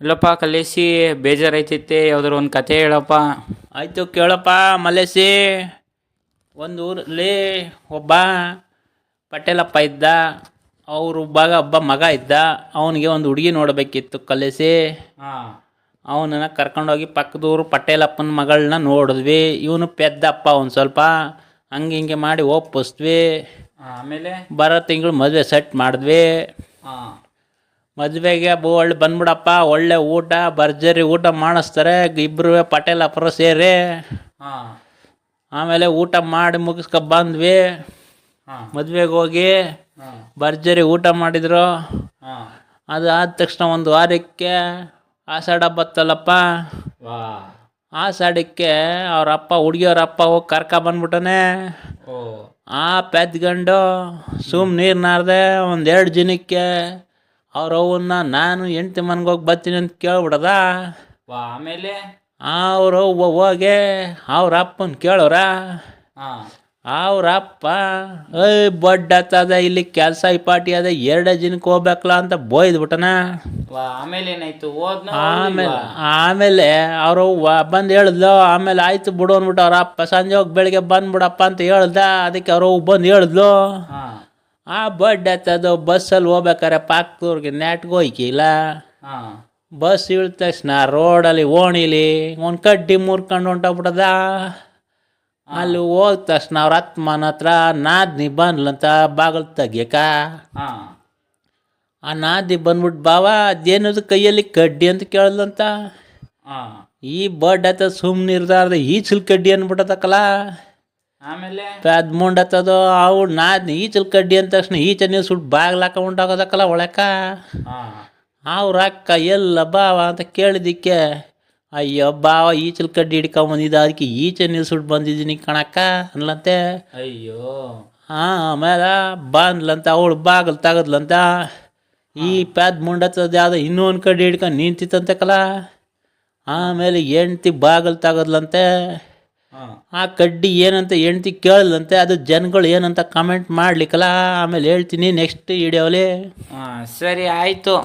ಇಲ್ಲಪ್ಪ ಕಲೇಸಿ ಬೇಜಾರೈತೈತೆ ಯಾವ್ದಾರು ಒಂದು ಕತೆ ಹೇಳಪ್ಪ. ಆಯಿತು ಕೇಳಪ್ಪ ಮಲೇಸಿ. ಒಂದು ಊರಲ್ಲಿ ಒಬ್ಬ ಪಟೇಲಪ್ಪ ಇದ್ದ. ಅವರು ಒಬ್ಬ ಮಗ ಇದ್ದ. ಅವನಿಗೆ ಒಂದು ಹುಡುಗಿ ನೋಡಬೇಕಿತ್ತು ಕಲೇಸಿ. ಹಾಂ ಅವನನ್ನು ಕರ್ಕೊಂಡೋಗಿ ಪಕ್ಕದೂರು ಪಟೇಲಪ್ಪನ ಮಗಳನ್ನ ನೋಡಿದ್ವಿ. ಇವನು ಪೆದ್ದಪ್ಪ ಒಂದು ಸ್ವಲ್ಪ ಹಂಗೆ ಹಿಂಗೆ ಮಾಡಿ ಒಪ್ಪಿಸ್ದ್ವಿ. ಆಮೇಲೆ ಬರೋ ತಿಂಗಳು ಮದುವೆ ಸೆಟ್ ಮಾಡಿದ್ವಿ. ಹಾಂ ಮದುವೆಗೆ ಒಳ್ಳೆ ಬಂದ್ಬಿಡಪ್ಪ, ಒಳ್ಳೆ ಊಟ ಭರ್ಜರಿ ಊಟ ಮಾಡಿಸ್ತಾರೆ ಇಬ್ಬರು ಪಟೇಲಪ್ಪರು ಸೇರಿ. ಹಾಂ ಆಮೇಲೆ ಊಟ ಮಾಡಿ ಬಂದ್ವಿ. ಹಾಂ ಮದುವೆಗೆ ಹೋಗಿ ಹಾಂ ಭರ್ಜರಿ ಊಟ ಮಾಡಿದ್ರು. ಹಾಂ ಅದು ಆದ ತಕ್ಷಣ ಒಂದು ವಾರಕ್ಕೆ ಆಷಾಢ ಬತ್ತಲ್ಲಪ್ಪ. ವಾ ಆಷಾಢಕ್ಕೆ ಅವ್ರಪ್ಪ ಹುಡುಗಿಯವ್ರಪ್ಪ ಹೋಗಿ ಬಂದ್ಬಿಟ್ಟನೆ. ಓ ಆ ಪೆದ್ಗಂಡು ನೀರು ನಾರ್ದೆ 1-2 ಜನಕ್ಕೆ ಅವ್ರವನ್ನ ನಾನು ಹೆಂಡ್ತಿ ಮನೆಗೆ ಹೋಗಿ ಬರ್ತೀನಿ ಅಂತ ಕೇಳ್ಬಿಡದ. ವಾ ಆಮೇಲೆ ಅವರು ಹೋಗಿ ಅವ್ರ ಅಪ್ಪನ ಕೇಳೋರ. ಹಾಂ ಅವ್ರಪ್ಪ ಬಡ್ಡತ್ತದ ಇಲ್ಲಿ ಕೆಲಸ ಈ ಪಾಟಿ ಅದ 2 ಜನಕ್ಕೆ ಹೋಗ್ಬೇಕಲ್ಲ ಅಂತ ಬೋಯ್ದ್ಬಿಟ್ಟನ. ವಾ ಆಮೇಲೆ ಏನಾಯ್ತು? ಆಮೇಲೆ ಅವರು ಬಂದು ಹೇಳಿದ್ಲು. ಆಮೇಲೆ ಆಯ್ತು ಬಿಡು ಅಂದ್ಬಿಟ್ಟು ಅವ್ರ ಅಪ್ಪ ಸಂಜೆ ಹೋಗಿ ಬೆಳಿಗ್ಗೆ ಬಂದ್ಬಿಡಪ್ಪ ಅಂತ ಹೇಳ್ದ. ಅದಕ್ಕೆ ಅವ್ರು ಬಂದು ಹೇಳಿದ್ಲು. ಹಾಂ ಆ ಬಡ್ಡತ್ತದು ಬಸ್ಸಲ್ಲಿ ಹೋಗ್ಬೇಕಾರೆ ಪಾಕ್ದೂರ್ಗೆ ನೆಟ್ಗೆ ಹೋಯ್ಕಿಲ್ಲ. ಹಾಂ ಬಸ್ ಇಳಿದ ತಕ್ಷಣ ರೋಡಲ್ಲಿ ಓಣಿಲಿ ಒಂದು ಕಡ್ಡಿ ಮುರ್ಕೊಂಡು ಹೊಂಟೋಗ್ಬಿಟ್ಟದ. ಅಲ್ಲಿ ಹೋದ ತಕ್ಷಣ ಅವ್ರ ಅತ್ತಮ್ಮನ ಹತ್ರ ನಾದ್ನಿ ಬಂದ್ಲಂತ ಬಾಗಿಲು ತೆಗಿಯಕ. ಹಾಂ ಆ ನಾದಿ ಬಂದ್ಬಿಟ್ಟು ಬಾವ ಅದೇನದು ಕೈಯಲ್ಲಿ ಕಡ್ಡಿ ಅಂತ ಕೇಳಿದ್ಲಂತ. ಹಾಂ ಈ ಬಡ್ಡತ್ತ ಸುಮ್ಮನೆ ಇರ್ದಾರ್ದ ಈಚಲ್ ಕಡ್ಡಿ ಅಂದ್ಬಿಟ್ಟತಕ್ಕಲ್ಲ. ಆಮೇಲೆ ಅದು ಮುಂಡತ್ತದು ಅವ್ಳು ನಾದ್ನಿ ಈಚಲ್ ಕಡ್ಡಿ ಅಂದ ತಕ್ಷಣ ಈಚೆ ನೀವು ಸುಟ್ಟು ಬಾಗ್ಲಾಕ ಉಂಟಾಗೋದಕ್ಕಲ್ಲ ಒಳಕ. ಹಾಂ ಅವ್ರ ಅಕ್ಕ ಎಲ್ಲ ಬಾವ ಅಂತ ಕೇಳಿದ್ದಕ್ಕೆ ಅಯ್ಯೋ ಬಾವ ಈಚಲ್ ಕಡ್ಡಿ ಹಿಡ್ಕೊಂಬಂದಿದ್ದ ಅದಕ್ಕೆ ಈಚೆ ನಿಲ್ಸುಟ್ಟು ಬಂದಿದ್ದೀನಿ ಕಣಕ್ಕ ಅನ್ಲಂತೆ. ಅಯ್ಯೋ ಆಮೇಲೆ ಬಂದ್ಲಂತ ಅವಳು ಬಾಗಿಲು ತೆಗದ್ಲಂತ. ಈ ಮುಂಡತ್ತದ ಯಾವುದೋ ಇನ್ನೊಂದು ಕಡ್ಡಿ ಹಿಡ್ಕೊಂಡು ನಿಂತಿತ್ತಂತಕ್ಕಲ್ಲ. ಆಮೇಲೆ ಹೆಂಡ್ತಿ ಬಾಗಿಲು ತೆಗದ್ಲಂತೆ. ಹಾಂ ಆ ಕಡ್ಡಿ ಏನಂತ ಹೆಂಡ್ತಿ ಕೇಳಿದ್ಲಂತೆ. ಅದು ಜನಗಳು ಏನಂತ ಕಮೆಂಟ್ ಮಾಡ್ಲಿಕ್ಕಲ್ಲ. ಆಮೇಲೆ ಹೇಳ್ತೀನಿ ನೆಕ್ಸ್ಟ್ ವಿಡಿಯೋಲಿ. ಹಾಂ ಸರಿ ಆಯಿತು.